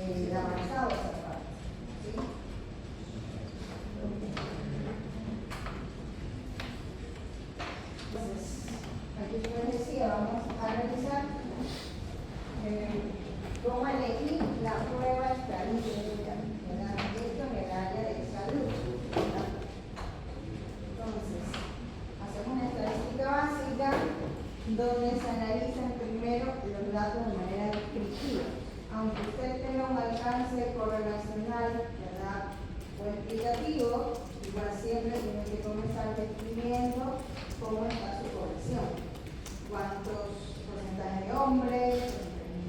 el avanzado de esa parte. ¿Sí? Entonces, aquí yo les decía, vamos a realizar cómo elegir la prueba estadística, ¿verdad? Esto en el área de salud, ¿verdad? Entonces, hacemos una estadística básica donde se analizan primero los datos de manera descriptiva. Aunque usted tenga un alcance correlacional, ¿verdad?, o explicativo, igual siempre tiene que comenzar describiendo cómo está su población. Cuántos porcentajes de hombres,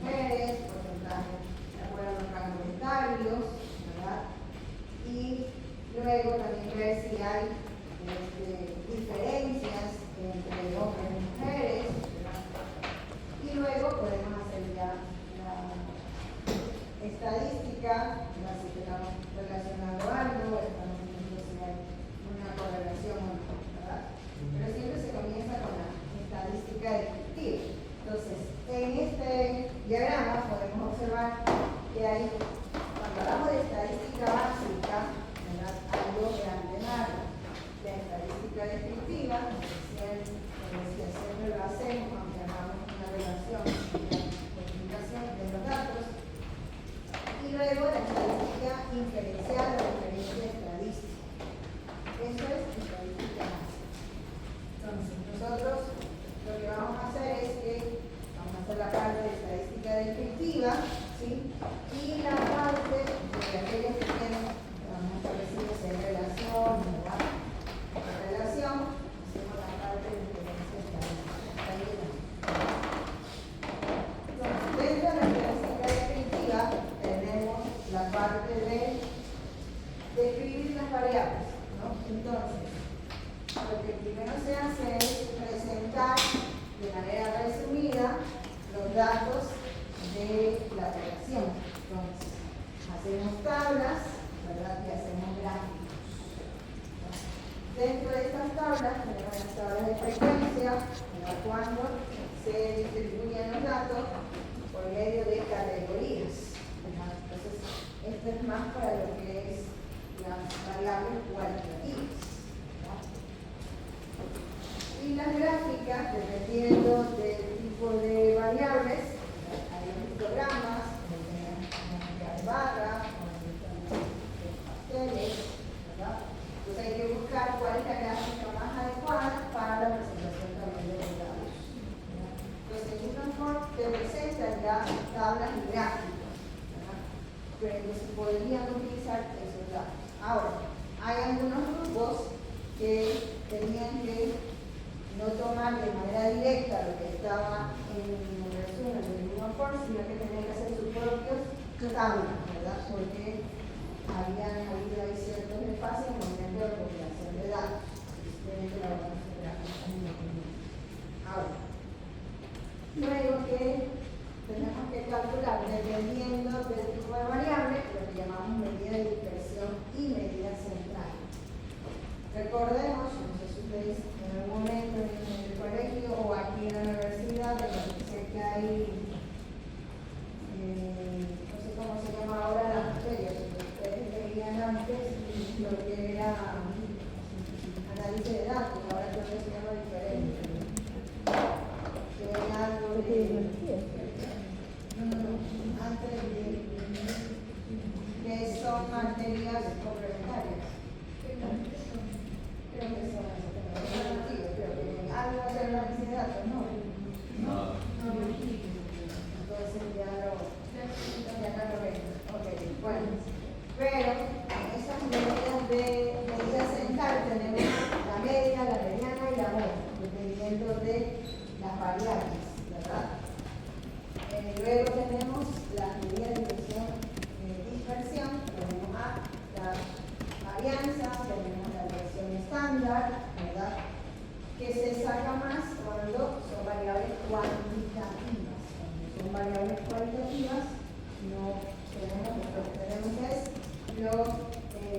mujeres, porcentaje de acuerdo a los rangos etarios, ¿verdad? Y luego también ver si hay diferencias entre hombres y mujeres, ¿verdad? Y luego podemos hacer ya la estadística, ¿verdad? Si estamos relacionando algo, estamos viendo si hay una correlación o no, ¿verdad? Pero siempre se comienza con la estadística descriptiva. Entonces, en este diagrama podemos observar que hay, cuando hablamos de estadística básica, ¿verdad?, hay dos grandes áreas. La estadística descriptiva, que siempre lo hacemos, aunque hagamos una relación y la explicación de los datos, y luego la estadística inferencial o referencia estadística. Eso es estadística básica. Entonces, nosotros lo que vamos a hacer es que vamos a hacer la parte de estadística descriptiva, ¿sí?, y la parte de aquellos que tienen, vamos a establecer si hay relación, ¿verdad?, relación, hacemos la parte de referencia estadística. Entonces, dentro de la estadística descriptiva tenemos la parte de describir las variables, ¿no? Entonces, lo que primero se hace es presentar de manera resumida los datos de la población. Entonces, hacemos tablas, ¿verdad?, y hacemos gráficos. Dentro de estas tablas tenemos las tablas de frecuencia, cuando se distribuyen los datos por medio de categorías. Entonces, esto es más para lo que es las variables cualitativas. Y las gráficas, dependiendo del tipo de variables, hay histogramas, hay barras, pasteles, ¿verdad? Entonces hay que buscar cuál es la gráfica más adecuada para la presentación también de los datos. Entonces en Inform te presentan ya tablas y gráficos, ¿verdad?, pero se podrían utilizar esos datos. Ahora, hay algunos grupos que tenían que no tomar de manera directa lo que estaba en el resumen del Inform, sino que tenían que hacer sus propios tablas, ¿verdad?, porque habían habido ahí ciertos espacios en el momento de recopilación de datos. Ahora, luego que tenemos que calcular, dependiendo del tipo de variable, lo que llamamos medida de dispersión y medida central. Recordemos, no sé si ustedes en algún momento en el colegio o aquí en la universidad, sé que hay, no sé cómo se llama ahora la materia, antes lo que era análisis de datos, ahora creo que se llama diferente. Que era algo de antes que son materias complementarias. Creo que son algo de análisis de datos, ¿no? Entonces ya no ven. Ok, bueno. Pero en esas medidas de medida central tenemos la media, la mediana y la moda, dependiendo de las variables, ¿verdad? Luego tenemos las medidas de dispersión, tenemos la varianza, tenemos la versión estándar, ¿verdad?, que se saca más cuando son variables cuantitativas. Cuando son variables cualitativas, no tenemos, lo que tenemos es lo que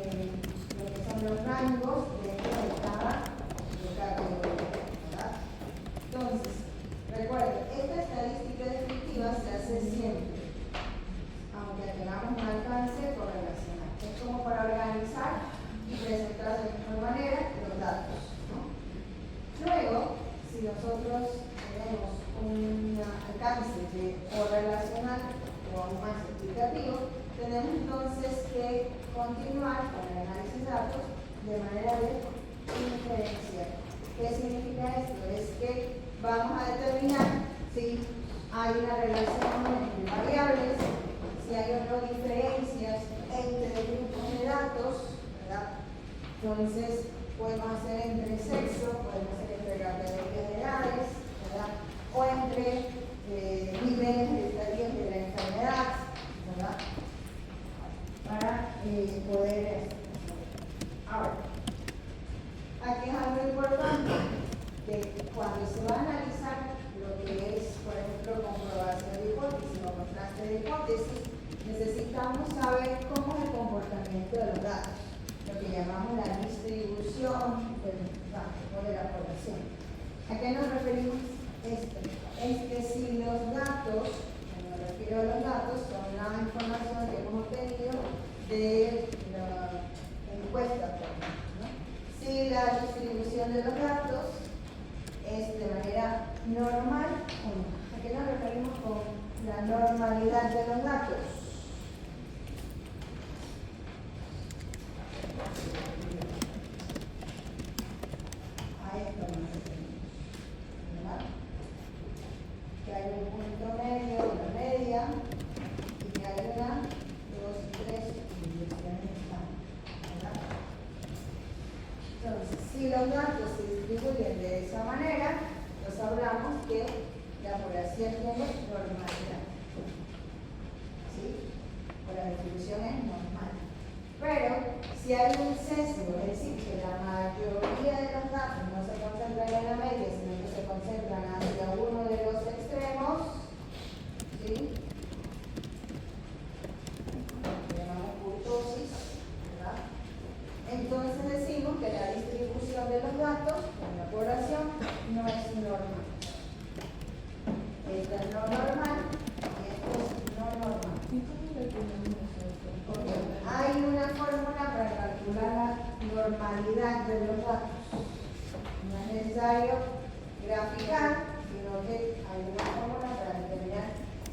son los rangos de cada categoría, ¿verdad? Entonces, recuerden, esta estadística descriptiva se hace siempre, aunque tengamos explicativo, tenemos entonces que continuar con el análisis de datos de manera de inferencia. ¿Qué significa esto? Es que vamos a determinar si hay una relación entre variables, si hay o no diferencias entre grupos de datos, ¿verdad? Entonces, podemos hacer entre sexo, podemos hacer entre categorías de edades, ¿verdad? O entre niveles de estadios de la enfermedad, ¿verdad? Para poder. Ahora, aquí es algo importante, que cuando se va a analizar lo que es, por ejemplo, comprobación de hipótesis o contraste de hipótesis, necesitamos saber cómo es el comportamiento de los datos, lo que llamamos la distribución del dato o de la población. ¿A qué nos referimos esto? Es que si los datos, cuando me refiero a los datos, son la información que hemos obtenido de la encuesta, ¿no? Si la distribución de los datos es de manera normal o no. ¿A qué nos referimos con la normalidad de los datos? A esto nos referimos, ¿verdad? Que hay un punto medio, una media, y que hay una, dos, tres distribuciones, ¿verdad? Entonces, si los datos se distribuyen de esa manera, pues hablamos que la población tiene normalidad. ¿Sí? O la distribución es normal. Pero, si hay un sesgo, es decir, que la mayoría de los datos no se concentran en la media, sino que se concentran hacia uno de los extremos, ¿sí? Lo llamamos kurtosis, ¿verdad? Entonces decimos que la distribución de los datos en la población no es normal. Esto es no normal y esto es no normal. Porque hay una fórmula para calcular la normalidad de los datos. No es necesario graficar, sino que hay una fórmula para determinar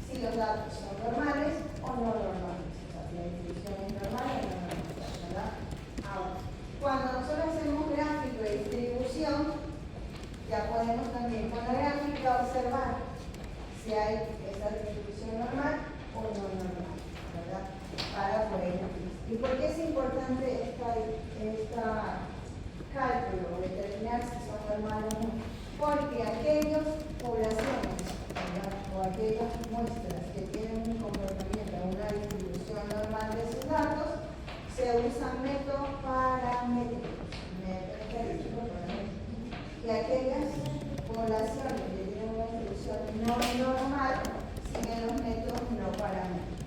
si los datos son normales o no normales. O sea, si la distribución es normal o no normal, ¿verdad? Ahora, cuando nosotros hacemos gráfico de distribución, ya podemos también con la gráfica observar si hay esa distribución normal o no normal, ¿verdad? Para poder utilizar. ¿Y por qué es importante esta cálculo, determinar si son normales o no? Porque aquellas poblaciones, ¿verdad? O aquellas muestras que tienen un comportamiento, una distribución normal de sus datos, se usan métodos paramétricos. Y aquellas poblaciones que tienen una distribución no normal siguen los métodos no paramétricos.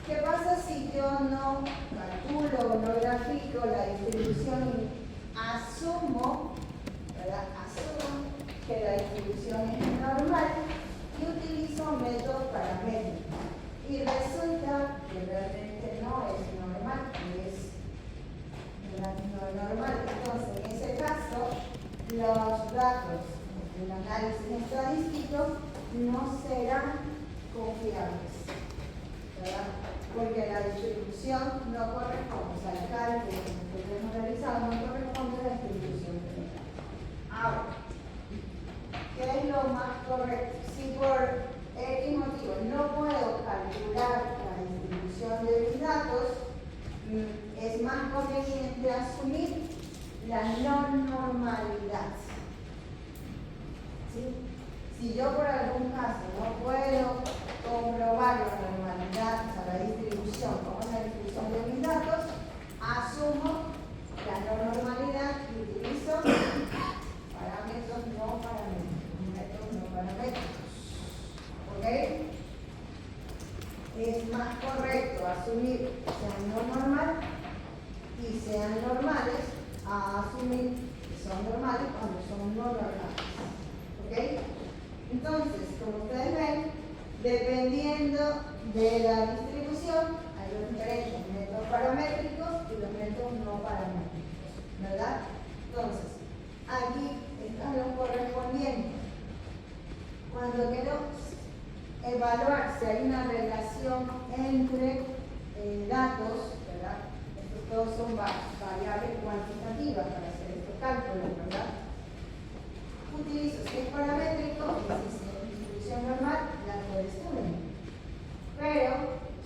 ¿Qué pasa si yo no calculo o no grafico la distribución y asumo, ¿verdad? Asumo que la distribución es normal y utilizo métodos paramétricos? Y resulta que realmente no es normal, es no normal. Entonces, en ese caso, los datos del análisis estadístico no serán confiables, ¿verdad? Porque la distribución no corresponde, o sea, el cálculo que hemos realizado no corresponde a la distribución general. Ahora, ¿qué es lo más correcto? Si por X motivo no puedo calcular la distribución de mis datos, es más conveniente asumir la no normalidad. ¿Sí? Si yo por algún caso no puedo comprobar la normalidad, o sea, la distribución, como es la distribución de mis datos, asumo la no normalidad y utilizo parámetros no paramétricos, métodos no paramétricos. ¿Ok? Es más correcto asumir que sean no normal y sean normales a asumir que son normales cuando son no normales. ¿Ok? Entonces, como ustedes ven, dependiendo de la distribución, hay los diferentes métodos paramétricos y los métodos no paramétricos, ¿verdad? Entonces, aquí están los correspondientes. Cuando quiero evaluar si hay una relación entre datos, ¿verdad? Estos todos son variables cuantitativas para hacer estos cálculos, ¿verdad? Utilizo, si es paramétrico, y si es distribución normal, la corresponde. Pero,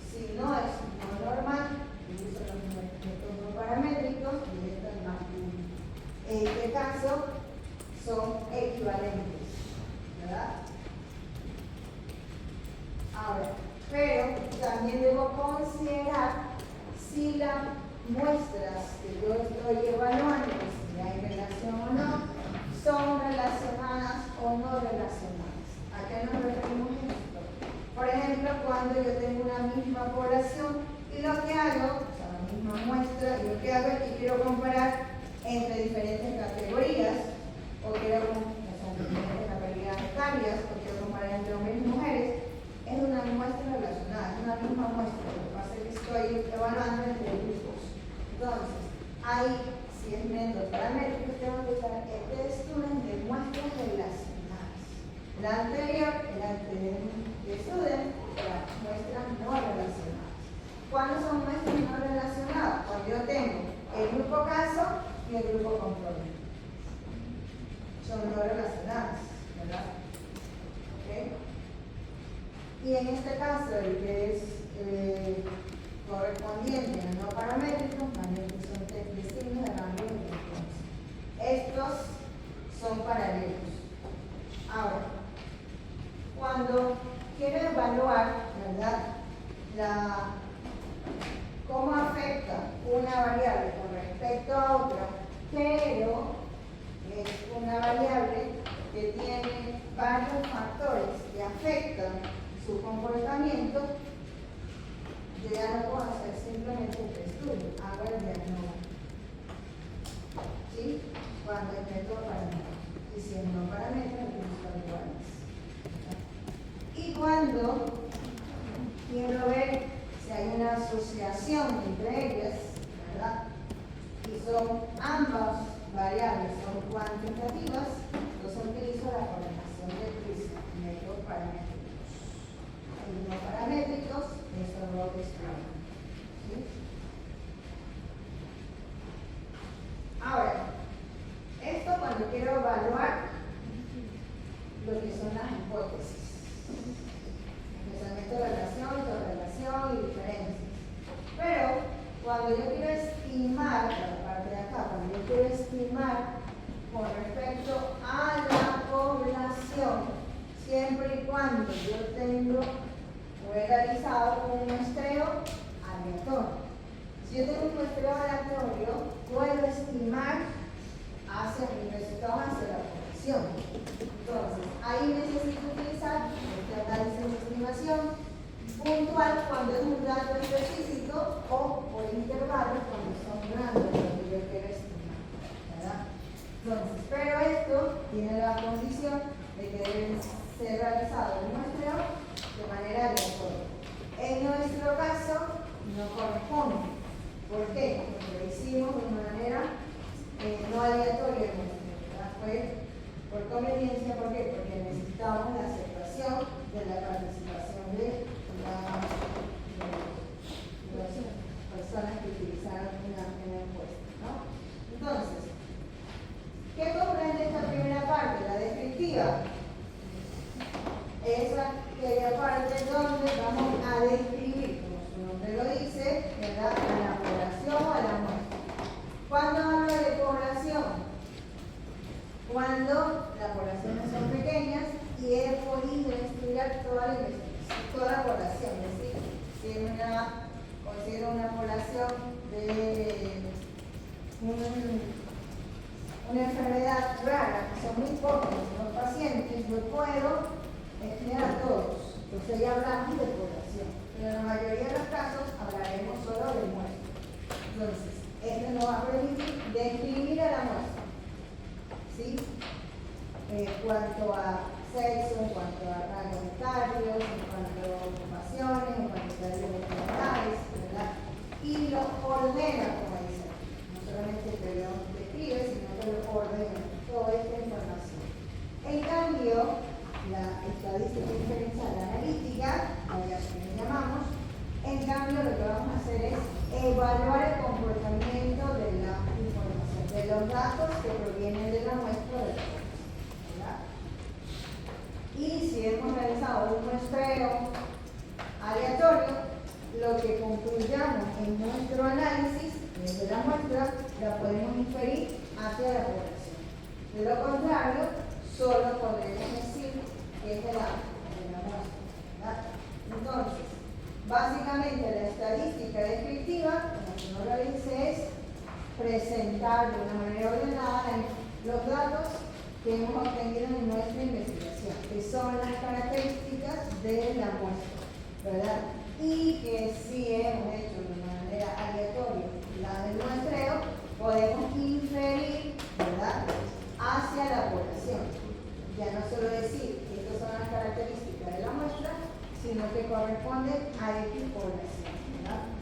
si no es no normal, utilizo los métodos no paramétricos y esto es más uno. En este caso, son equivalentes, ¿verdad? Ahora, pero también debo considerar si las muestras que yo estoy evaluando, si hay relación o no, son relacionadas o no relacionadas. ¿A qué nos referimos esto? Por ejemplo, cuando yo tengo una misma población y lo que hago, o sea, la misma muestra, y lo que hago es que quiero comparar entre diferentes categorías, o quiero, diferentes categorías etarias, o quiero comparar entre hombres y mujeres, es una muestra relacionada, es una misma muestra. Lo que pasa es que estoy evaluando entre grupos. Entonces, ahí, si es método paramétrico, tengo que usar este estudio de muestras relacionadas. La anterior, el antecedente, las muestras no relacionadas. ¿Cuándo son muestras no relacionadas? Cuando yo tengo el grupo caso y el grupo control. Son no relacionadas, ¿verdad? ¿Okay? Y en este caso, el que es correspondiente a no paramétricos, también son test de signos de rango de frecuencia. Estos son paralelos. Ahora, cuando quiero evaluar, ¿verdad?, cómo afecta una variable con respecto a otra, pero es una variable que tiene varios factores que afectan su comportamiento, yo ya no puedo hacer simplemente este estudio, hago el diagnóstico. ¿Sí? Cuando es método paramétrico. Y si es no paramétrico, utilizo iguales. Y cuando quiero ver si hay una asociación entre ellas, ¿verdad?, y son ambas variables son cuantitativas, entonces utilizo la correlación de Prisma, métodos paramétricos. Y no paramétricos, eso no lo describo. ¿Sí? Ahora, esto cuando quiero evaluar lo que son las hipótesis, especialmente relación, correlación y diferencias. Pero cuando yo quiero estimar, la parte de acá, cuando yo quiero estimar con respecto a la población, siempre y cuando yo tengo o he realizado un muestreo aleatorio. Si yo tengo un muestreo aleatorio, puedo estimar hacia mi resultado, hacia la población. Entonces, ahí necesito utilizar este análisis de estimación puntual cuando es un dato específico o por intervalos cuando son grandes, cuando yo quiero estimar, ¿verdad? Entonces, pero esto tiene la condición de que deben ser realizados el muestreo de manera aleatoria. En nuestro caso, no corresponde. ¿Por qué? Porque lo hicimos de manera no aleatoria, ¿verdad? Fue por conveniencia. ¿Por qué? Porque necesitamos la aceptación de la participación de las personas que utilizaron una encuesta, ¿no? Entonces, ¿qué comprende esta primera parte? La descriptiva. Es aquella parte donde vamos a describir, como su nombre lo dice, ¿verdad?, a la población o a la muestra. ¿Cuándo hablo de población? Cuando las poblaciones son pequeñas y he podido estudiar toda la población. Es decir, si considero una población de una enfermedad rara, que son muy pocos los pacientes, yo puedo estudiar a todos. Entonces ya hablamos de población. Pero en la mayoría de los casos hablaremos solo de muestra. Entonces, esto nos va a permitir describir a la muestra. ¿Sí? En cuanto a sexo, en cuanto a rangos etarios, en cuanto a ocupaciones, en cuanto a enfermedades, ¿verdad? Y lo ordena, como dice. No solamente te lo describe, sino que lo ordena toda esta información. En cambio, la estadística diferencial analítica o un muestreo aleatorio, lo que concluyamos en nuestro análisis desde la muestra, la podemos inferir hacia la población. De lo contrario, solo podremos decir que es de la muestra, ¿verdad? Entonces, básicamente la estadística descriptiva, como su nombre lo dice, es presentar de una manera ordenada los datos que hemos obtenido en nuestra investigación, que son las características de la muestra, ¿verdad? Y que si hemos hecho de una manera aleatoria la del muestreo, podemos inferir, ¿verdad?, hacia la población. Ya no solo decir que estas son las características de la muestra, sino que corresponden a X población, ¿verdad?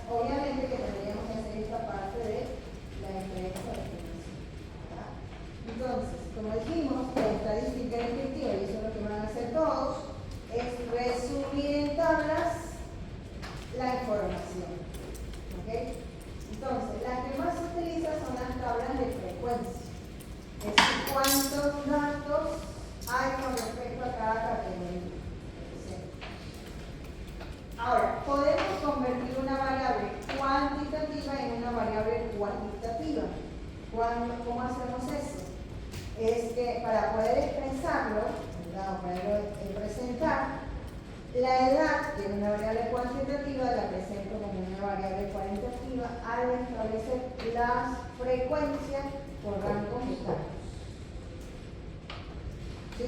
Obviamente que tendríamos que hacer esta parte de la inferencia de población, ¿verdad? Entonces, como dijimos, la estadística descriptiva, y eso es lo que van a hacer todos, es resumir en tablas la información. ¿Okay? Entonces, las que más se utilizan son las tablas de frecuencia. Es decir, cuántos datos hay con respecto a cada categoría. Ahora, podemos convertir una variable cuantitativa en una variable cualitativa. ¿Cómo hacemos eso? Es que para poder expresarlo, ¿verdad?, o poderlo presentar, la edad, que es una variable cuantitativa, la presento como una variable cualitativa al establecer las frecuencias por rangos etarios. ¿Sí?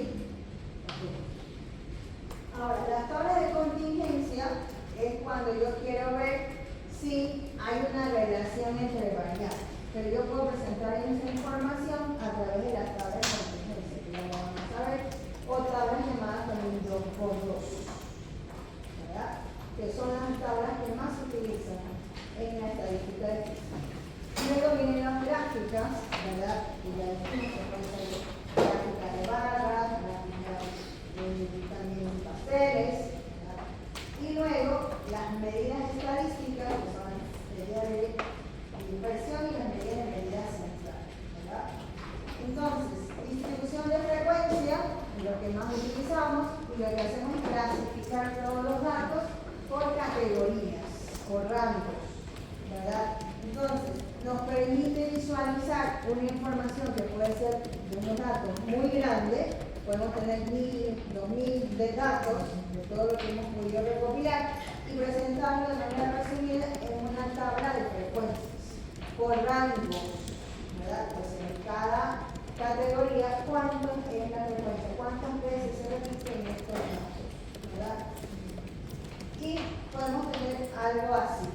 Ahora, las tablas de contingencia es cuando yo quiero ver si hay una relación entre variables. Pero yo puedo presentar esa información a través de las tablas de contingencia, que ya lo vamos a ver, o tablas llamadas también 2x2, ¿verdad?, que son las tablas que más se utilizan en la estadística de física. Luego vienen las gráficas, ¿verdad?, que ya dijimos que pueden ser gráficas de barras, gráficas también de pasteles, ¿verdad?, y luego las medidas estadísticas, que son las medidas de inversión y las medidas de medida central, ¿verdad? Entonces, distribución de frecuencia, lo que más utilizamos, y lo que hacemos es clasificar todos los datos por categorías, por rangos, ¿verdad? Entonces, nos permite visualizar una información que puede ser de unos datos muy grandes, podemos tener 1000, 2000 de datos de todo lo que hemos podido recopilar y presentarlo de manera resumida en una tabla de frecuencias por rangos, ¿verdad? Pues en cada categoría, ¿cuánto es la frecuencia? ¿Cuántas veces se repiten estos datos? ¿Verdad? Y podemos tener algo así.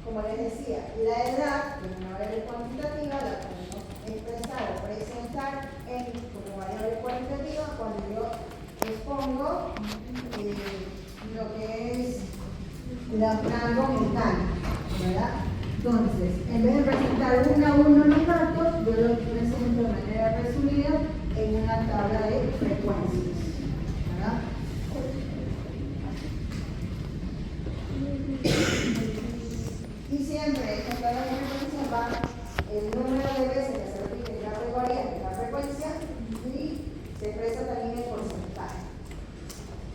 Como les decía, la edad, que es una variable cuantitativa, la podemos expresar o presentar como variable cuantitativa cuando yo expongo lo que es los rangos mecánicos, ¿verdad? Entonces, en vez de presentar uno a uno los datos, yo los presento de manera resumida en una tabla de frecuencias, ¿verdad? Y siempre esta tabla de frecuencias va el número de veces que se repite la categoría, que es la frecuencia, y se expresa también el porcentaje.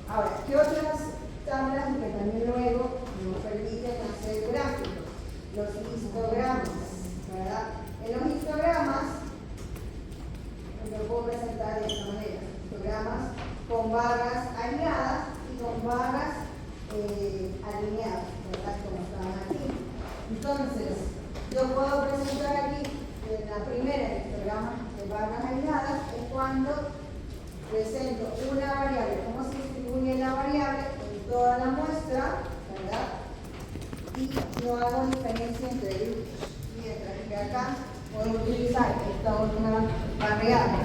Ahora, ¿qué otras tablas que también luego nos permiten hacer gráficos? Los histogramas, ¿verdad? En los histogramas, yo puedo presentar de esta manera: histogramas con barras alineadas y con barras alineadas, ¿verdad?, como estaban aquí. Entonces, yo puedo presentar aquí la primera, el histograma de barras alineadas, es cuando presento una variable, cómo se distribuye la variable en toda la muestra, ¿verdad?, y no hago diferencia entre grupos. Mientras que acá puedo utilizar esta otra variable,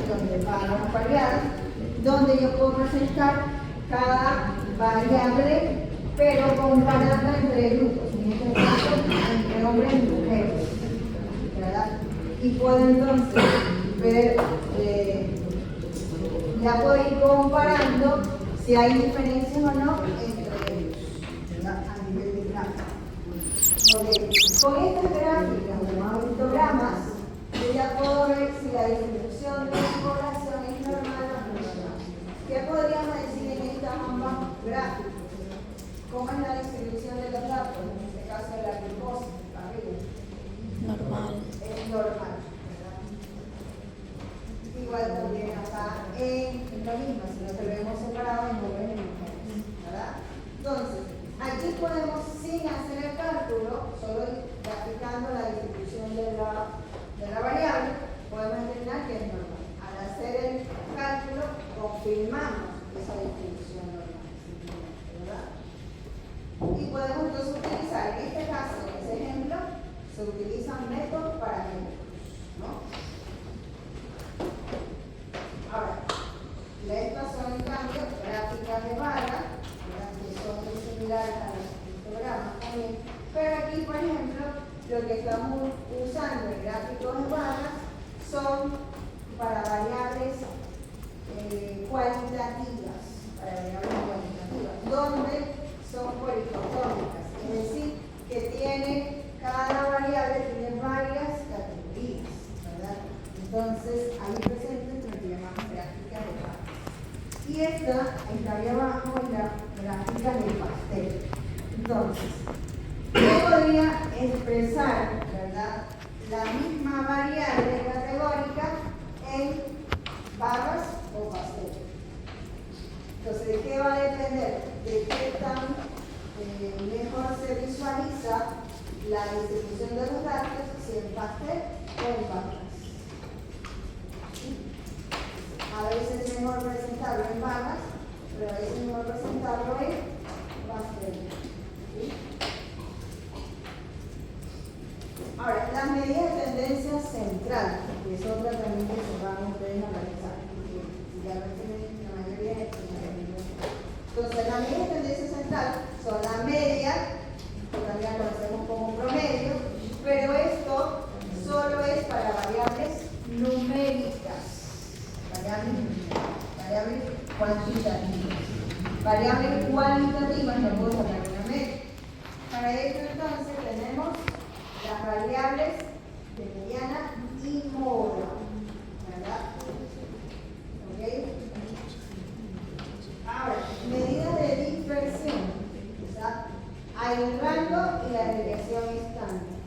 donde barras variadas, donde yo puedo presentar cada variable, pero comparando entre grupos, en este caso entre hombres y mujeres, ¿verdad? Y puedo entonces ver, ya puedo ir comparando si hay diferencias o no entre ellos, ¿verdad?, a nivel de gráfico. Porque con estas gráficas, llamadas histogramas, yo ya puedo ver si la distribución de la población gráfico. ¿Cómo es la distribución de los datos? En este caso de la glucosa, arriba. Normal. Es normal, ¿verdad? Igual también acá en lo mismo, si no te vemos separado en hombres y mujeres, ¿verdad? Entonces, aquí podemos, sin hacer el cálculo, solo aplicando la distribución de la variable, podemos determinar que es normal. Al hacer el cálculo, confirmamos esa distribución normal, ¿verdad? Y podemos entonces utilizar, en este caso, en ese ejemplo, se utilizan métodos paramétricos, ¿no? Ahora, estas son en cambio gráficas de barra, que son muy similares a los histogramas también, pero aquí, por ejemplo, lo que estamos usando en gráficos de barras son para variables cualitativas, donde son polifotónicas, es decir, que tiene, cada variable tiene varias categorías, ¿verdad? Entonces, ahí presente lo que llamamos gráfica de barras. Y esta estaría abajo en la gráfica del pastel. Entonces, yo podría expresar, ¿verdad?, la misma variable categórica en barras o pastel. Entonces, ¿de qué va a depender? De qué tan mejor se visualiza la distribución de los datos, si en pastel o en barras. A veces es mejor presentarlo en barras, pero a veces es mejor presentarlo en pastel. ¿Sí? Ahora, las medidas de tendencia central, que es otra también que se van ustedes a analizar, porque si ya lo tienen la mayoría de entonces, la medida de tendencia central son la media, que también la conocemos como promedio, pero esto solo es para variables numéricas, variables cuantitativas. Variables cualitativas no puedo sacar una media. Para esto entonces tenemos las variables de mediana y moda, ¿verdad? ¿Ok? Ahora, medidas de dispersión, ¿verdad? Hay un rango y la desviación estándar.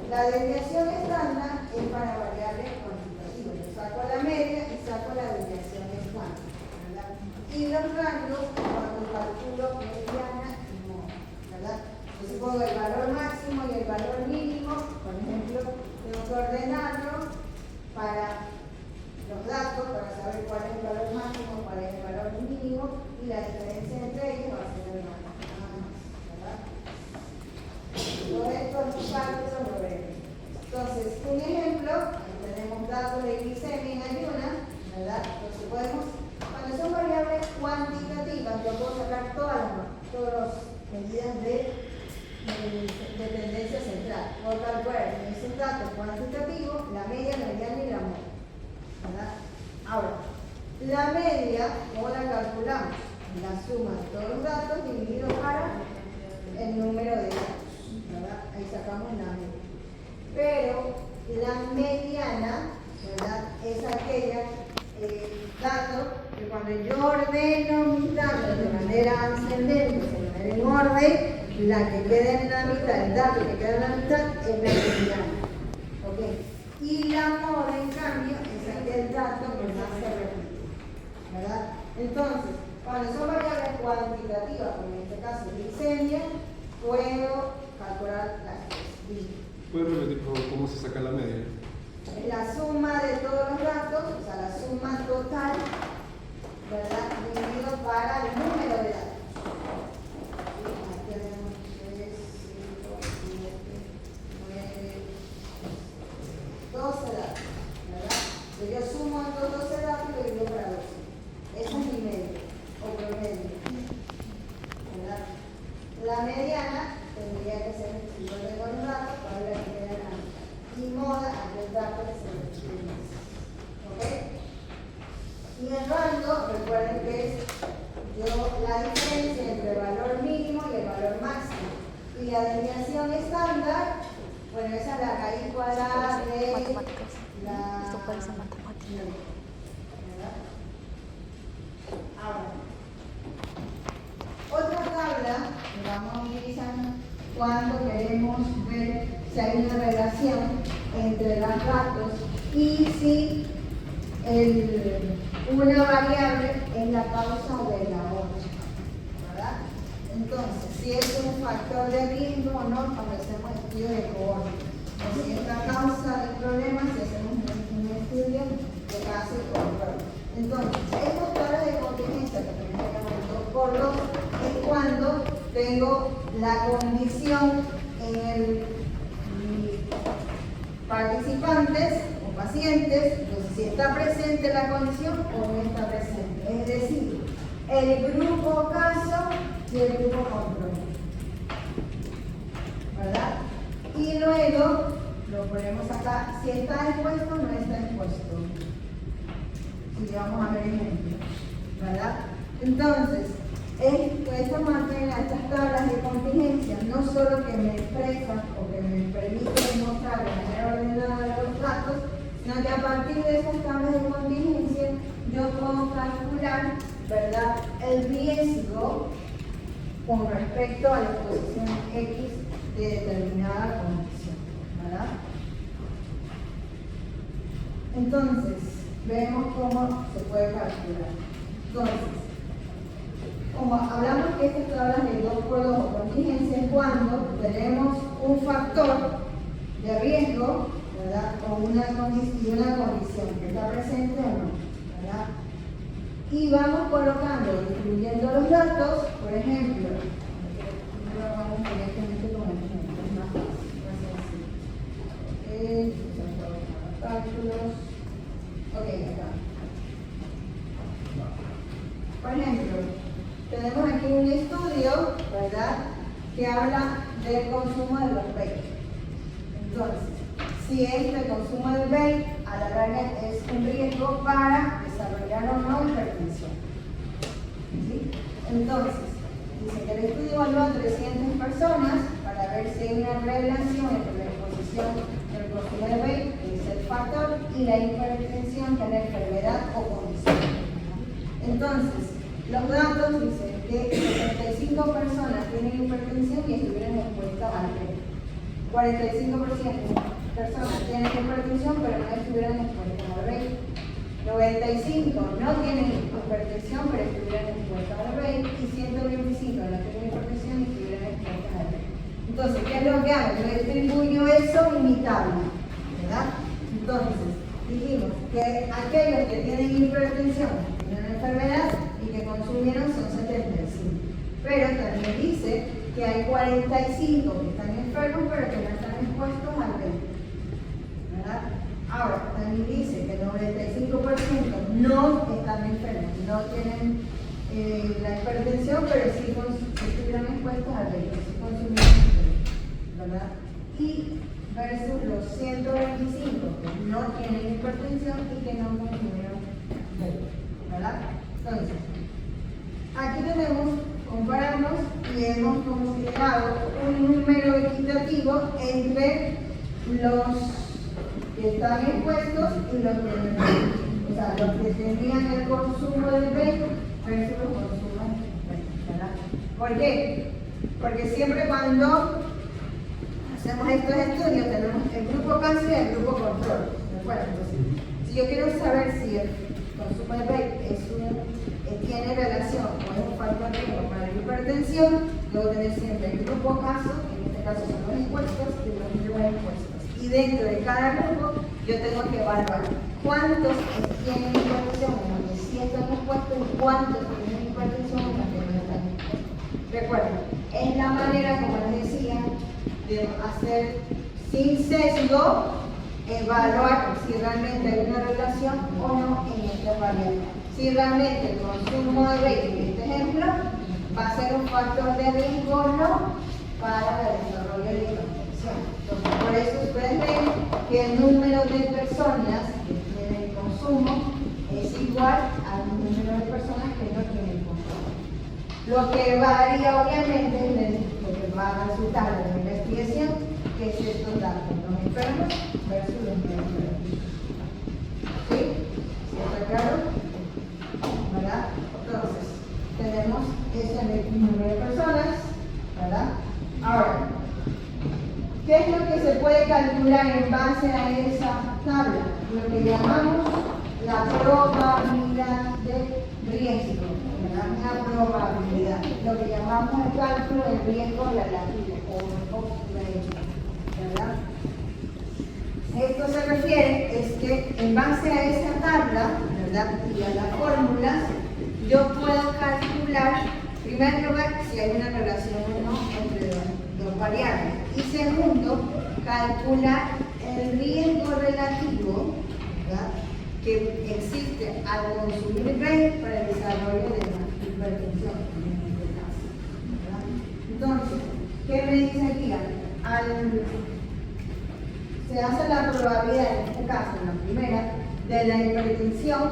La desviación estándar es para variables cuantitativas. Yo saco la media y saco la desviación estándar, ¿verdad? Y los rangos cuando calculo mediana y moda, ¿verdad? Entonces pongo el valor máximo y el valor mínimo, por ejemplo, tengo que ordenarlo para los datos, para saber cuál es el valor máximo, cuál es el valor mínimo, y la diferencia entre ellos va a ser el margen, nada más, ¿verdad? Todo esto es cálculo lo veremos. Entonces, un ejemplo, aquí tenemos datos de glicemia en ayuna, ¿verdad? Entonces podemos, cuando son variables cuantitativas, yo puedo sacar todas las medidas de tendencia central. Puedo calcular en esos datos cuantitativos la media, la mediana y la moda, ¿verdad? Ahora, la media, ¿cómo la calculamos? La suma de todos los datos dividido para el número de datos, ¿verdad? Ahí sacamos la media. Pero la mediana, ¿verdad?, es aquella dato que cuando yo ordeno mis datos de manera ascendente, de manera en orden, la que queda en la mitad, el dato que queda en la mitad es la mediana. ¿Ok? Y la moda, en cambio, es aquel dato que más se repite, ¿verdad? Entonces, cuando son variables cuantitativas, como en este caso glicemia, puedo calcular las tres. ¿Puedes repetir por favor cómo se saca la media? La suma de todos los datos, o sea, la suma total, ¿verdad?, dividido para el número de datos. Aquí tenemos 3, 5, 7, 9, 12 datos, ¿verdad? Entonces yo sumo estos 12 datos y lo divido para 12. Esa es mi media, o promedio, ¿verdad? La mediana tendría que ser, si yo tengo los datos, para la que queda en la mitad. Y moda, aquel dato que se repite más. ¿Ok? Y el rango, recuerden que es la diferencia entre el valor mínimo y el valor máximo. Y la desviación estándar, bueno, esa es la raíz cuadrada de Matemáticas. la... Esto parece matemática. ¿Verdad? Ahora, vamos a utilizar cuando queremos ver si hay una relación entre los datos y si una variable es la causa de la otra, ¿verdad? Entonces, si es un factor de riesgo o no, cuando hacemos estudios de cohorte. O si es la causa del problema, si hacemos un estudio de caso y control. Entonces, estas tablas de contingencia que también se llaman 2x2 es cuando tengo la condición en participantes o pacientes, entonces si está presente la condición o no está presente. Es decir, el grupo caso y el grupo control. ¿Verdad? Y luego lo ponemos acá, si está expuesto o no está expuesto. Si vamos a ver ejemplos, ¿verdad? Entonces, esta máquina, estas tablas de contingencia, no solo que me expresan o que me permiten mostrar de manera ordenada los datos, sino que a partir de esas tablas de contingencia yo puedo calcular, ¿verdad?, el riesgo con respecto a la exposición X de determinada condición, ¿verdad? Entonces, vemos cómo se puede calcular. Entonces, como hablamos que estas tablas de 2x2 o contingencia es cuando tenemos un factor de riesgo, ¿verdad?, o una condición que está presente o no, ¿verdad? Y vamos colocando, distribuyendo los datos, por ejemplo, ahora vamos directamente con el ejemplo, es más fácil, cálculos, ok, acá. Por ejemplo, tenemos aquí un estudio, ¿verdad?, que habla del consumo de los vapes. Entonces, si este consumo de vape a la larga es un riesgo para desarrollar o no hipertensión. ¿Sí? Entonces, dice que el estudio evaluó a 300 personas para ver si hay una relación entre la exposición del consumo de vape, que es el factor, y la hipertensión, que es la enfermedad o condición. Entonces, los datos dicen que 75 personas tienen hipertensión y estuvieron expuestas al vape. 45% personas tienen hipertensión pero no estuvieron expuestas al vape. 95 no tienen hipertensión pero estuvieron expuestas al vape y 125 no tienen hipertensión y estuvieron expuestas al vape. Entonces, ¿qué es lo que hago? Yo distribuyo eso en mi tabla, ¿verdad? Entonces, dijimos que aquellos que tienen hipertensión, tienen una enfermedad y que consumieron son 75. Pero también dice que hay 45 que están enfermos pero que no están expuestos al vape, ¿verdad? Ahora, también dice que el 95% no están enfermos, no tienen la hipertensión, pero sí estuvieron expuestos al vape, sí consumieron vape, ¿verdad? Y versus los 125 que no tienen hipertensión y que no consumieron vape, ¿verdad? Entonces, aquí tenemos, comparamos y hemos considerado un número equitativo entre los que están expuestos y los que no. O sea, los que tenían el consumo de vape versus los consumos de vape, ¿verdad? ¿Por qué? Porque siempre cuando hacemos estos estudios tenemos el grupo caso y el grupo control, ¿de acuerdo? Entonces, si yo quiero saber si el consumo de vape tiene relación o es un factor de riesgo para la hipertensión, debo tener siempre el grupo caso, en este caso son los expuestos y los no expuestos. Y dentro de cada grupo yo tengo que evaluar cuántos tienen hipertensión en los que sí están expuestos y cuántos tienen hipertensión en los que no están expuestos. Recuerden, es la manera, como les decía, de hacer sin sesgo, evaluar si realmente hay una relación o no en estas variables. Si realmente el consumo de vape, en este ejemplo, va a ser un factor de riesgo o no para el desarrollo de la hipertensión. Entonces, por eso ustedes ven que el número de personas que tienen consumo es igual al número de personas que no tienen consumo. Lo que varía, obviamente, es lo que va a resultar de la investigación, que es estos datos, los enfermos versus los no enfermos. ¿Sí? ¿Sí está claro? ¿Verdad? Entonces, tenemos ese número de personas, ¿verdad? que calcular en base a esa tabla lo que llamamos la probabilidad de riesgo, ¿verdad? Una probabilidad, lo que llamamos el cálculo de riesgo relativo o ¿verdad? Esto se refiere es que en base a esa tabla, ¿verdad? Y a las fórmulas, yo puedo calcular, en primer lugar, si hay una relación o no entre dos variables. Y segundo, calcular el riesgo relativo, ¿verdad?, que existe al consumir BEI para el desarrollo de la hipertensión, en este caso, ¿verdad? Entonces, ¿qué me dice aquí? Se hace la probabilidad, en este caso, en la primera, de la hipertensión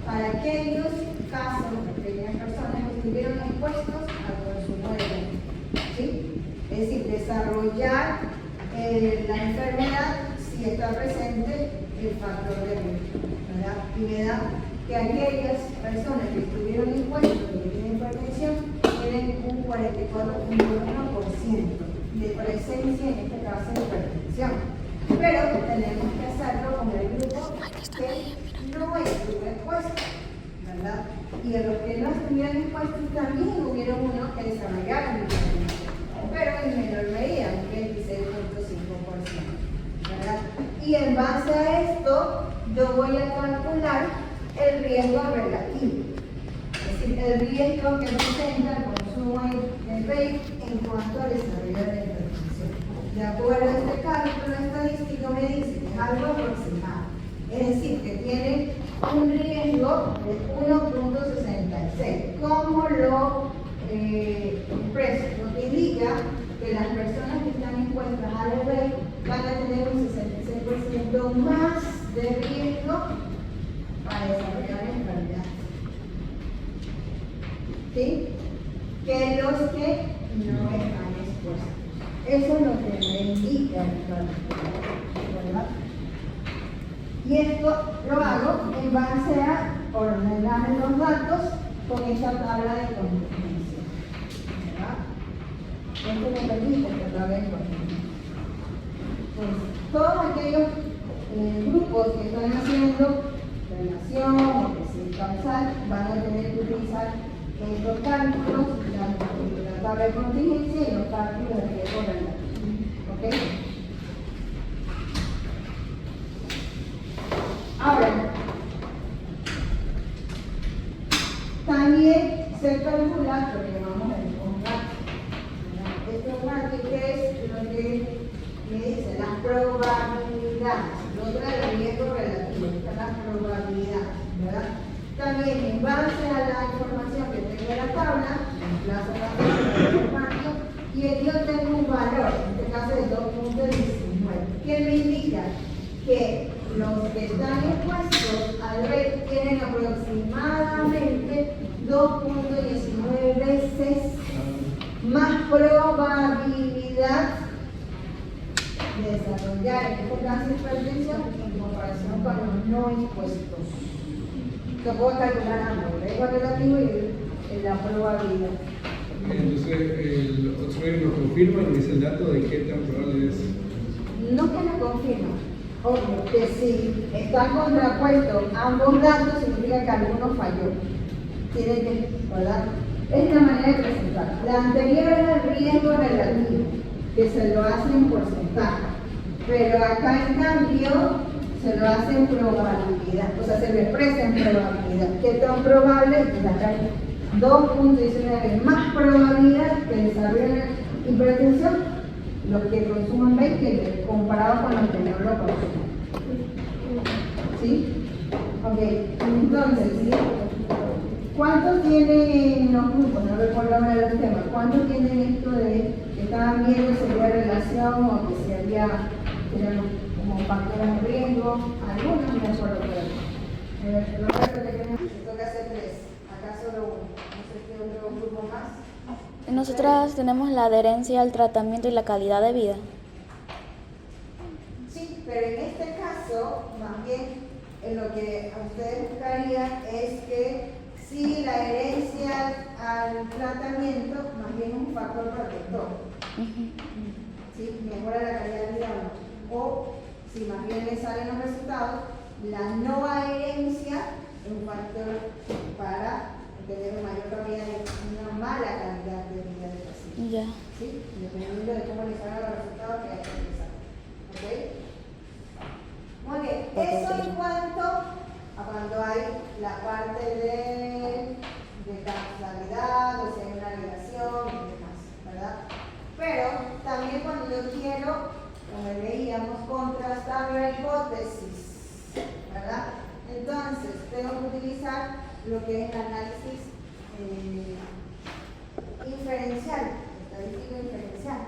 para aquellos casos de aquellas personas que estuvieron expuestos al consumo de BEI, ¿sí? Es decir, desarrollar la enfermedad si está presente el factor de riesgo, ¿verdad? Y me da que aquellas personas que estuvieron expuestas que tienen hipertensión tienen un 44.1% de presencia, en este caso, de hipertensión. Pero tenemos que hacerlo con el grupo que no estuvo expuesto, ¿verdad? Y de los que no estuvieron expuestos también hubieron unos que desarrollaron hipertensión, pero en menor medida, un 26.5%, ¿verdad? Y en base a esto, yo voy a calcular el riesgo relativo, es decir, el riesgo que presenta el consumo de BEI en cuanto al desarrollo de la hipertensión. De acuerdo a este cálculo estadístico, me dice que es algo aproximado, es decir, que tiene un riesgo de 1.66. ¿Cómo lo expreso? Lo que indica que las personas que están expuestas al BEI van a tener un 66% más de riesgo para desarrollar la enfermedad, ¿sí?, que los que no están expuestos. Eso es lo que me indica el cálculo, ¿verdad? Y esto lo hago en base a ordenar los datos con esta tabla de contingencia, ¿verdad? Esto me permite esta tabla de contingencia. Pues, todos aquellos grupos que están haciendo relación o que se causal van a tener que utilizar estos cálculos, la tabla de contingencia y los cálculos de riesgo relativo. ¿Ok? Ahora, también se calcula lo que llamamos el ratio. Este ratio que es lo que me dice la probabilidad, lo otro es el riesgo relativo, esta es la probabilidad, ¿verdad? También en base a la información que tengo en la tabla, reemplazo la ratio y yo tengo un valor, en este caso de 2.19, que me indica que los que están expuestos al BEI tienen aproximadamente 2.19 veces más probabilidad de desarrollar este caso de hipertensión en comparación con los no expuestos. Yo puedo calcular ambos, el riesgo relativo y la probabilidad. Entonces, el Oxford nos confirma, nos dice el dato de qué tan probable es. No que lo confirma, obvio, que si están contrapuestos ambos datos significa que alguno falló. Tiene que, ¿verdad? Es la manera de presentar. La anterior era el riesgo relativo, que se lo hace en porcentaje, pero acá en cambio se lo hace en probabilidad, o sea, se lo expresa en probabilidad. ¿Qué tan probable? Pues acá hay 2.19 más probabilidad que desarrollen hipertensión los que consuman BEI que comparado con los que no lo consumen. ¿Sí? Ok, entonces, ¿sí? ¿Cuántos tienen los grupos? No recuerdo ahora los temas. ¿Cuántos tienen esto de que estaban viendo si había relación o que si había como factores de riesgo? Algunos no solo pero lo resto que tenemos, toca hacer 3. Acá solo uno. No sé qué otro grupo más. Nosotras tenemos la adherencia al tratamiento y la calidad de vida. Sí, pero en este caso, más bien, lo que a ustedes buscarían es que si la adherencia al tratamiento, más bien es un factor protector. ¿Sí? Mejora la calidad de vida o no. o si más bien le salen los resultados, la no adherencia es un factor para tener una mayor probabilidad de una mala calidad de vida del paciente. Ya. ¿Sí? Dependiendo de cómo le salgan los resultados que hay que realizar. ¿Ok? Muy bien. Eso en cuanto a cuando hay la parte de causalidad, o sea, una relación y demás, ¿verdad? Pero también cuando yo quiero, como veíamos, contrastar la hipótesis, ¿verdad? Entonces, tengo que utilizar lo que es el análisis inferencial, estadístico inferencial.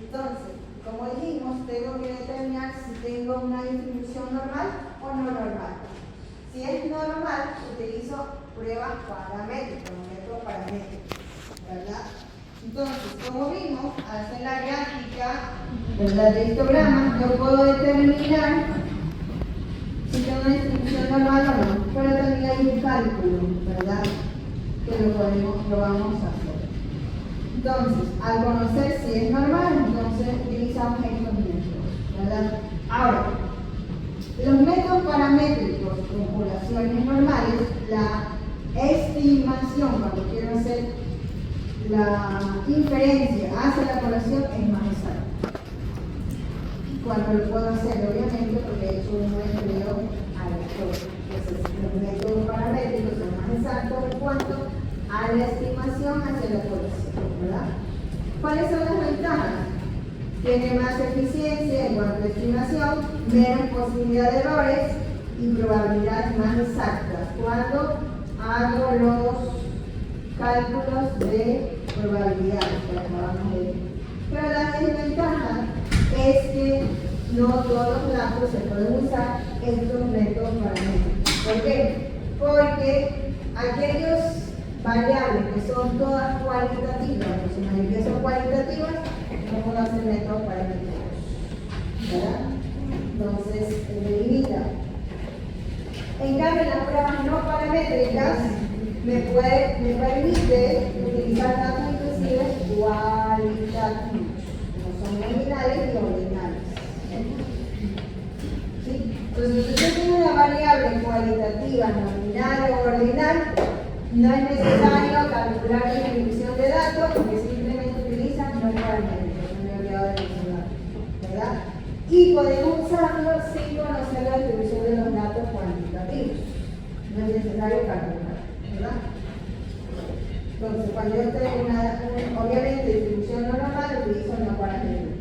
Entonces, como dijimos, tengo que determinar si tengo una distribución normal o no normal. Si es normal, utilizo pruebas paramétricas, un método paramétrico, ¿verdad? Entonces, como vimos, al hacer la gráfica, ¿verdad?, de histograma, yo puedo determinar si tengo una distribución normal o no, pero también hay un cálculo, ¿verdad?, que lo vamos a hacer. Entonces, al conocer si es normal, entonces utilizamos estos métodos, ¿verdad? Ahora, los métodos paramétricos con poblaciones normales, la estimación, cuando quiero hacer la inferencia hacia la población, es más exacta. Cuando lo puedo hacer, obviamente, porque he hecho un muestreo aleatorio. Entonces, los métodos paramétricos son más exactos en cuanto a la estimación hacia la población, ¿verdad? ¿Cuáles son las ventajas? Tiene más eficiencia en cuanto a estimación, menos posibilidad de errores y probabilidades más exactas cuando hago los cálculos de probabilidades que acabamos de ver. Pero la desventaja es que no todos los datos se pueden usar estos métodos paramétricos. ¿Por qué? Porque aquellos variables que son todas cualitativas, pues si la mayoría son cualitativas, no puedo hacer métodos paramétricos, ¿verdad? Entonces, me limita. En cambio, las pruebas no paramétricas me permite utilizar datos inclusive cualitativos, como son nominales y ordinales. ¿Sí? Entonces, si yo tengo una variable cualitativa, nominal o ordinal, no es necesario calcular la distribución de datos, porque simplemente utilizan no paramétricos, no me he olvidado de mencionar, ¿verdad? Y podemos usarlo sin conocer la distribución de los datos cuantitativos. No es necesario calcular, ¿verdad? Entonces, cuando yo tengo obviamente, distribución no normal, utilizo no paramétrico.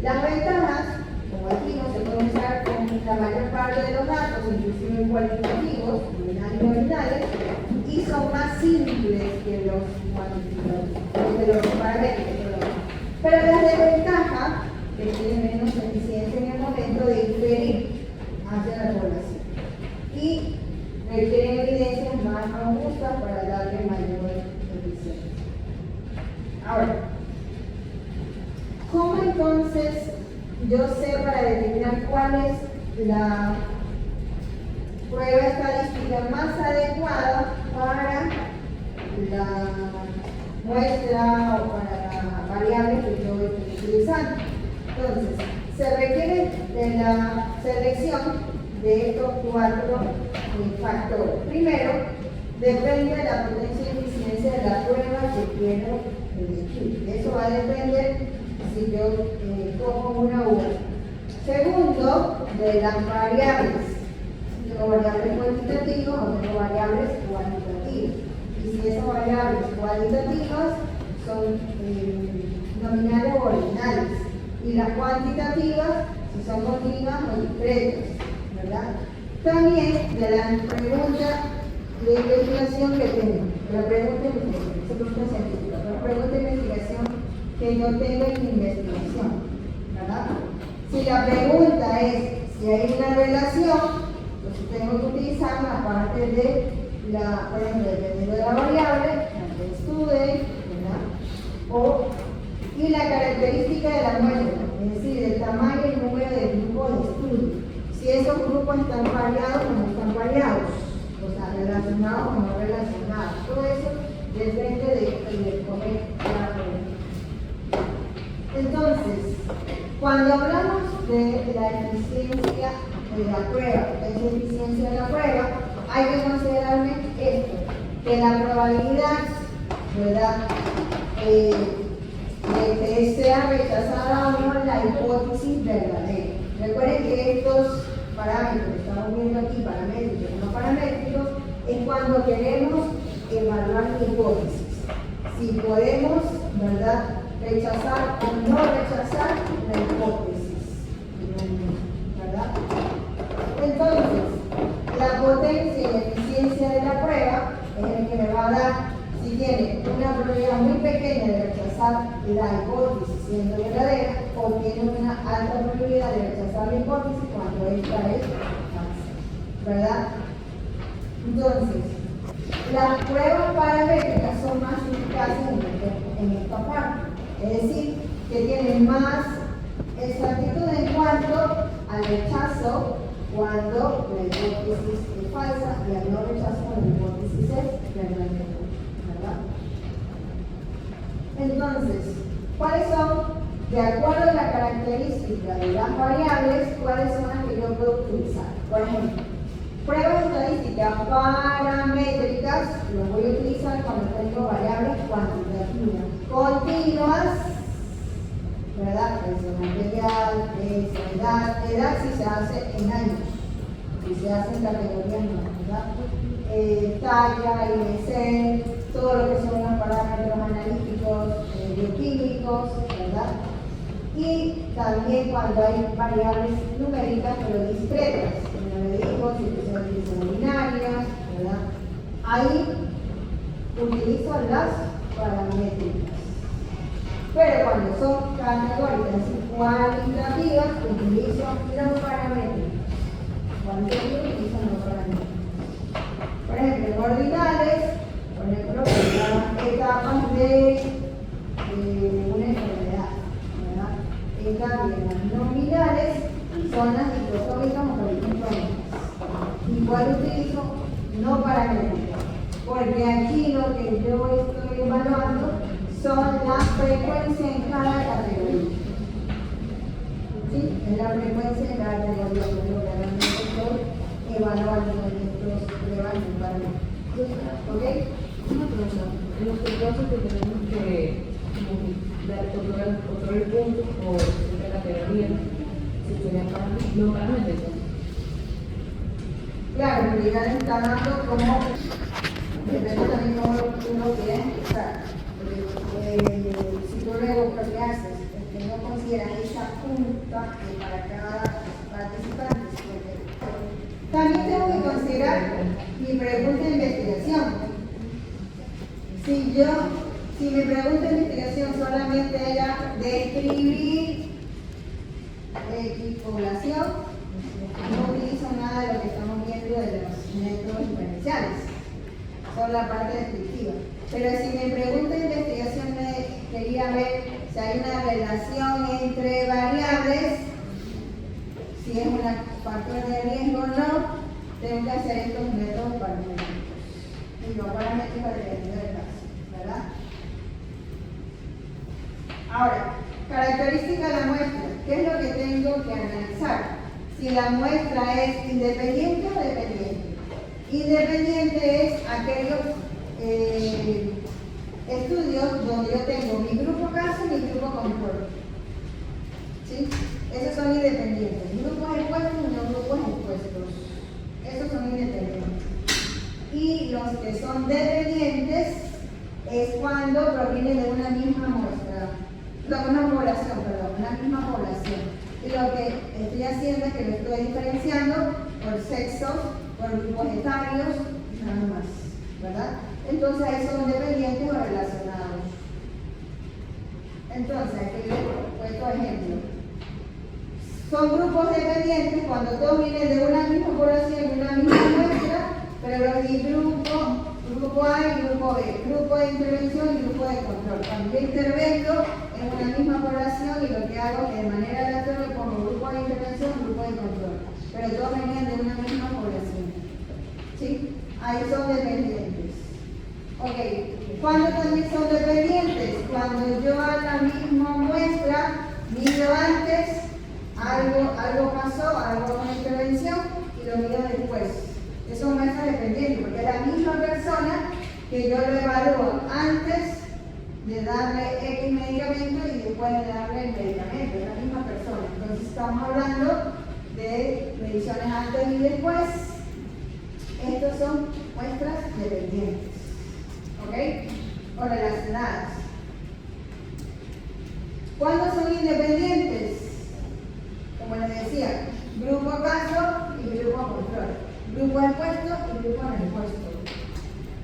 Las ventajas, como dijimos, se pueden usar con la mayor parte de los datos, inclusive cualitativos, nominales y ordinales, y son más simples que los cuantitativos, que los paramétricos. Pero las desventajas que tienen menos eficiencia en el momento de inferir hacia la población y requieren evidencias más robustas para darle mayor eficiencia. Ahora, ¿cómo entonces yo sé para determinar cuál es la prueba estadística más adecuada para la muestra o para la variable que yo estoy utilizando? Entonces, se requiere de la selección de estos cuatro factores. Primero, depende de la potencia y eficiencia de la prueba que quiero elegir. Eso va a depender si yo cojo una u otra. Segundo, de las variables. Si tengo variables cuantitativas o tengo variables cualitativas. Y si esas variables cualitativas son nominales o ordinales. Y las cuantitativas, si son continuas o discretas, ¿verdad? También de la pregunta de investigación que tengo, la pregunta científica, la pregunta de investigación que yo tengo en mi investigación, ¿verdad? Si la pregunta es si hay una relación, pues tengo que utilizar la parte de la, por ejemplo, dependiendo de la variable, la que estude, ¿verdad? Y la característica de la muestra, es decir, el tamaño y el número de grupos de estudio. Si esos grupos están variados o no están variados, o sea, relacionados o no relacionados. Todo eso depende de escoger la pregunta. Entonces, cuando hablamos de la eficiencia de la prueba. ¿Qué es la eficiencia de la prueba? Hay que considerarme esto, que la probabilidad, ¿verdad?, de que sea rechazada o no la hipótesis verdadera. Recuerden que estos parámetros que estamos viendo aquí, paramétricos y no paramétricos, es cuando queremos evaluar la hipótesis. Si podemos, ¿verdad?, rechazar o no rechazar la hipótesis, ¿verdad? Entonces, la potencia y la eficiencia de la prueba es el que me va a dar si tiene una probabilidad muy pequeña de rechazar la hipótesis siendo verdadera o tiene una alta probabilidad de rechazar la hipótesis cuando esta es falsa, ¿verdad? Entonces, las pruebas paramétricas son más eficaces en esta parte, es decir, que tienen más exactitud en cuanto al rechazo cuando la hipótesis es falsa y al no rechazo cuando la hipótesis es verdadera, ¿verdad? Entonces, ¿cuáles son, de acuerdo a la característica de las variables, cuáles son las que yo puedo utilizar? Por ejemplo, pruebas estadísticas paramétricas las voy a utilizar cuando tengo variables cuantitativas continuas, ¿verdad? Presión arterial, peso, edad si se hace en años, si se hace en categorías no, ¿verdad? Talla, IMC, todo lo que son los parámetros analíticos, bioquímicos, ¿verdad? Y también cuando hay variables numéricas pero discretas, como le digo, si son binarias, ¿verdad? Ahí utilizo las paramétricas. Pero cuando son categóricas y cualitativas, utilizo los parámetros. Cuantitativos utilizo los parámetros. Por ejemplo, en ordinales, por ejemplo, las etapas de una enfermedad, ¿verdad? En cambio, las nominales son las dicotómicas o politómicas. Igual utilizo no paramétricas, porque aquí lo que yo estoy evaluando son las frecuencias en cada categoría. ¿Sí? Es la frecuencia en cada categoría, que es lo que realmente estoy evaluando en estos pruebas de parámetros. ¿Ok? Una pregunta. En los casos que tenemos que otorgar puntos por cierta categoría, si serían no paramétricos. Claro, porque ya le está dando como, depende también cómo uno quiere empezar. Si tú luego lo que haces es que no consideras esa punta para cada participante, también tengo que considerar mi pregunta de investigación. Si mi pregunta de investigación solamente era describir población, no utilizo nada de lo que estamos viendo de los métodos diferenciales, son la parte descriptiva. Pero si mi pregunta de investigación quería ver si hay una relación entre variables, si es un factor de riesgo o no, tengo que hacer estos métodos paramétricos. Y no paramétricos dependiendo del caso, ¿verdad? Ahora, característica de la muestra. ¿Qué es lo que tengo que analizar? Si la muestra es independiente o dependiente. Independiente es aquellos estudios donde yo tengo mi grupo caso y mi grupo control. ¿Sí? Esos son independientes. Grupos expuestos y no grupos expuestos. Esos son independientes. Y los que son dependientes es cuando provienen de una misma muestra. Una población, perdón, una misma población. Y lo que estoy haciendo es que lo estoy diferenciando por sexos, por grupos etarios, nada más, ¿verdad? Entonces ahí son dependientes o relacionados. Entonces, aquí les he puesto ejemplo. Son grupos dependientes cuando todos vienen de una misma población y una misma muestra, pero grupo A y grupo B, grupo de intervención y grupo de control. Cuando yo intervengo en una misma población y lo que hago es que de manera aleatoria pongo grupo de intervención y grupo de control, pero todos venían de una misma población. ¿Sí? Ahí son dependientes. Ok, ¿cuándo también son dependientes? Cuando yo a la misma muestra mido antes a algo pasó, algo con intervención y lo mido después. Eso es muestra dependiente, porque es la misma persona que yo lo evalúo antes de darle X medicamento y después de darle el medicamento, es la misma persona. Entonces estamos hablando de mediciones antes y después. Estos son muestras dependientes, ¿ok? O relacionadas. ¿Cuándo son independientes? Como les decía, grupo caso y grupo control. Grupo expuesto y grupo no expuesto.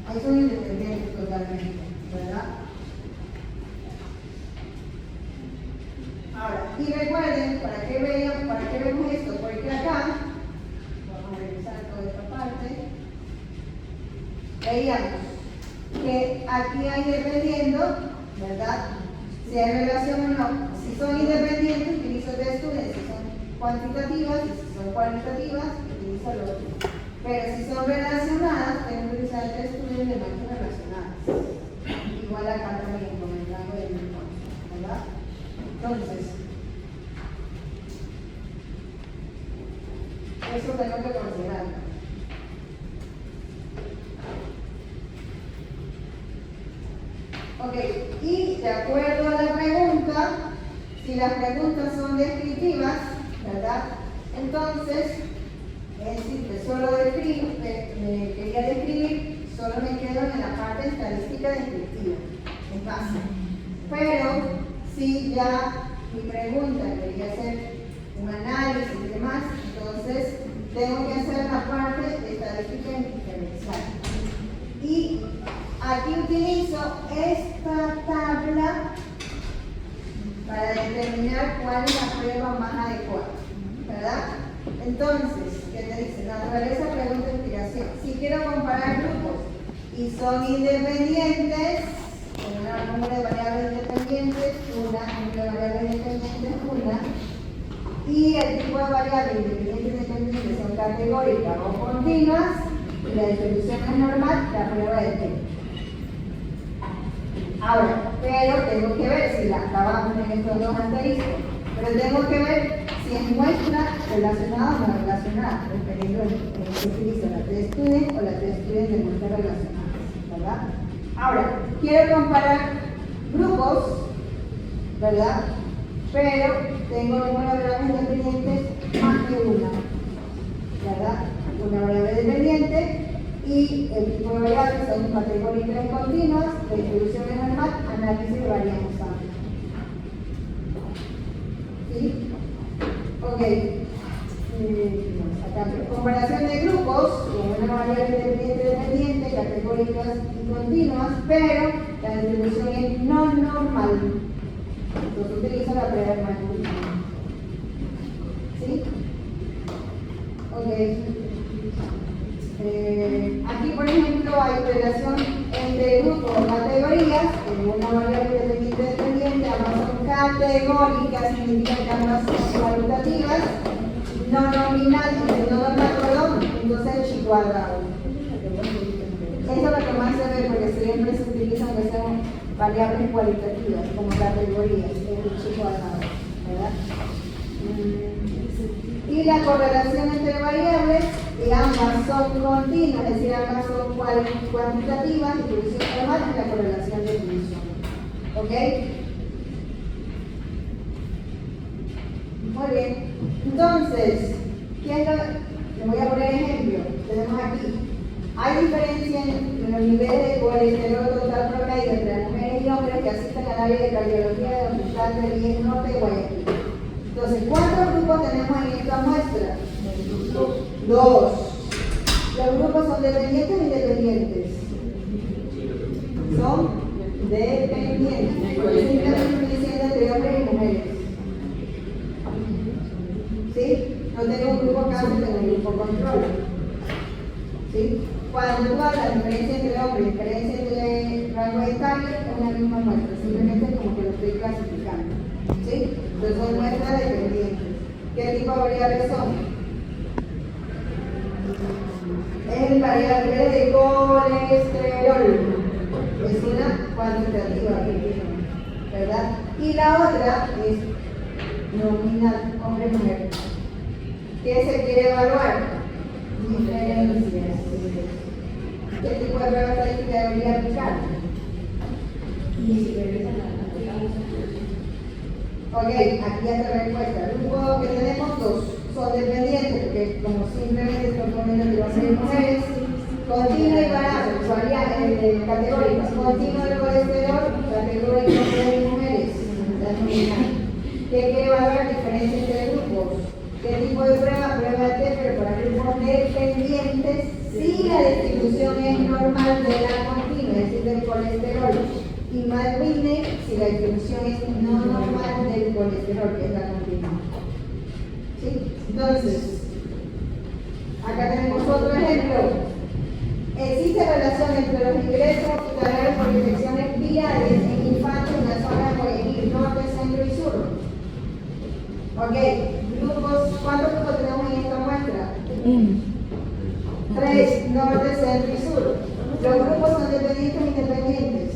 Ahí son independientes totalmente, ¿verdad? Ahora, y recuerden, ¿para qué vemos esto? Porque acá, vamos a revisar toda esta parte, veíamos que aquí hay dependiendo, ¿verdad? Si hay relación o no. Si son independientes, utilizo el test student. Si son cuantitativas y si son cualitativas, utilizo el otro. Pero si son relacionadas, tengo que utilizar el test student de marcas relacionadas. Igual acá también, con el rango de mi ¿verdad? Entonces, eso tengo que considerar. Ok, y de acuerdo a la pregunta, si las preguntas son descriptivas, ¿verdad? Entonces, es decir, que solo quería describir, solo me quedo en la parte estadística descriptiva, en base. Pero, si ya mi pregunta quería hacer un análisis y demás, entonces tengo que hacer la parte de estadística diferencial. Y aquí utilizo esta tabla para determinar cuál es la prueba más adecuada, ¿verdad? Entonces, ¿qué te dice? Naturaleza, pregunta, investigación. Si quiero comparar grupos y son independientes, un número de variables independientes, número de variables independientes, y el tipo de variables independientes son categóricas o continuas, y la distribución es normal, la prueba es T. Ahora, pero tengo que ver si la acabamos en estos dos asteriscos, pero tengo que ver si es muestra relacionada o no relacionada, dependiendo de si utilizo la test student o la test student de muestras relacionadas, ¿verdad? Ahora, quiero comparar grupos, ¿verdad? Pero tengo número de variables independientes más que una, ¿verdad? Una variable dependiente y el tipo de variables son categóricas y continuas, la distribución es normal, análisis de varianza. ¿Sí? Ok. Acá, comparación de grupos con una variable dependiente, categóricas y continuas, pero la distribución es no normal. Entonces utilizo la prueba de Markov. ¿Sí? Ok. Aquí, por ejemplo, hay relación entre grupos o categorías, en una variable dependiente, ambas son categóricas, significa que ambas son cualitativas, no nominal, no normal, perdón, entonces chi cuadrado. Eso es lo que más se ve, porque siempre se utilizan que sean variables cualitativas como categorías, el chi cuadrado, ¿verdad? Y la correlación entre variables, y ambas son continuas, es decir, ambas son cuantitativas, distribución normal y la correlación de distribución. ¿Ok? Muy bien. Entonces, les voy a poner ejemplo. Tenemos aquí. Hay diferencia en los niveles de colesterol total promedio entre las mujeres y hombres que asisten al área de cardiología del Hospital del IES Norte de Guayaquil. Entonces, ¿cuántos grupos tenemos en esta muestra? Dos. ¿Los grupos son dependientes o independientes? Son dependientes. Simplemente estoy diciendo entre hombres y mujeres. ¿Sí? No tengo un grupo caso, tengo un grupo control. ¿Sí? Cuando tú hablas de diferencia entre hombres y diferencia entre rango etario, es una misma muestra. Simplemente como que lo estoy clasificando. ¿Sí? Entonces son muestras dependientes. ¿Qué tipo de variables son? Es el variable de colesterol. Es una cuantitativa, ¿verdad? Y la otra es nominal, hombre y mujer. ¿Qué se quiere evaluar? Diferencias. ¿Qué tipo de prueba estadística debería aplicar? Ok, aquí ya está la respuesta. El grupo que tenemos dos son dependientes, porque como simplemente estoy poniendo que va a ser mujeres, continuo y barato, categóricas, continuo el colesterol, categórico hombres y mujeres, la nominal. ¿Qué quiere evaluar? Diferencia entre grupos. ¿Qué tipo de prueba? Prueba de T, pero para grupos dependientes, si la distribución es normal de la continua, es decir, del colesterol. Y más Whitney si la distribución es no normal del colesterol, que es la continua. ¿Sí? Entonces, acá tenemos otro ejemplo. Existe relación entre los ingresos hospitalarios por infecciones virales en infantes en la zona de Guayaquil, norte, centro y sur. Ok, grupos, ¿cuántos grupos tenemos en esta muestra? 3, norte, centro y sur. Los grupos son dependientes o independientes.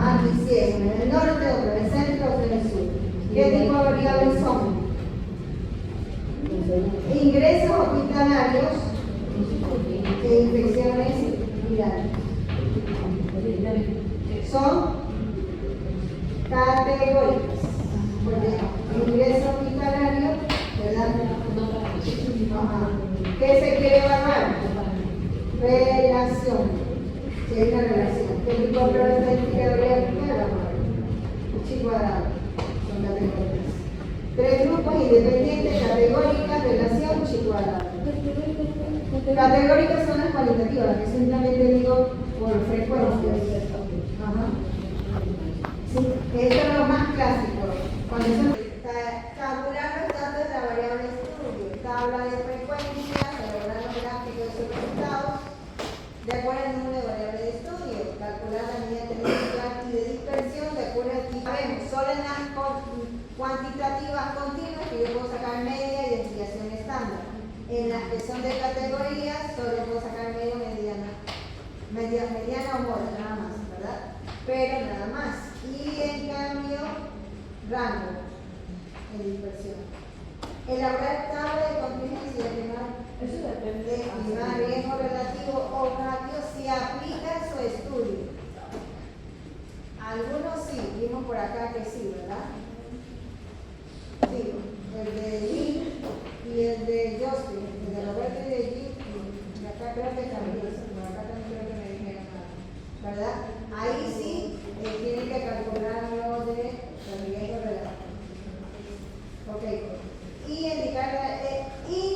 Aquí sí es, uno en el norte, otro en el centro, otro en el sur. ¿Qué tipo de variables son? Ingresos hospitalarios e infecciones virales. Son categóricas. Porque ingreso hospitalario, ¿verdad? ¿Qué se quiere evaluar? Relación. Si hay una relación. ¿Qué tipo de prueba estadística debería aplicar? Chi cuadrado. Son categóricas. 3 grupos independientes, categóricas, relación, chi cuadrado. Categóricas son las cualitativas, las que simplemente digo por frecuencia. Ajá. Sí, esto es lo más clásico. Cuando calcular los datos de la variable estudio, tabla de frecuencia, elaborar los gráficos de sus resultados, de acuerdo al número de variables de estudio, calcular la medida tendencial y de dispersión de acuerdo al tipo. Sabemos, solo en las cuantitativas continuas que yo puedo sacar media y desviación estándar. En las que son de categorías, solo puedo sacar media, mediana o moda, nada más, ¿verdad? Pero nada más. Y en cambio, rango en dispersión. Elaborar tabla de contingencia y estimar riesgo relativo o ratio si aplica su estudio. Algunos sí, vimos por acá que sí, ¿verdad? Sí, el de Lee y el de Justin, el de Roberto y de Lee, y acá creo que también, pero acá también creo que me dijeron nada, ¿verdad? Ahí sí tienen que calcular lo de riesgo relativo. Ok, y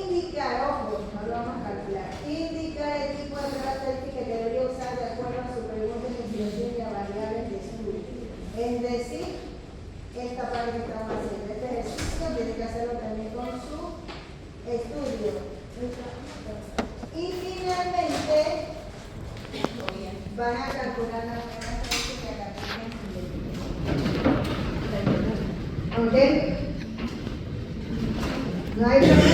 indicar, ojo, no lo vamos a calcular, indicar el tipo de prueba estadística que debería usar de acuerdo a su pregunta de investigación y a variables de estudio. Es decir, esta parte que estamos haciendo, este ejercicio tiene que hacerlo también con su estudio. Y finalmente, van a calcular la prueba estadística que acá. ¿Ok? No hay problema.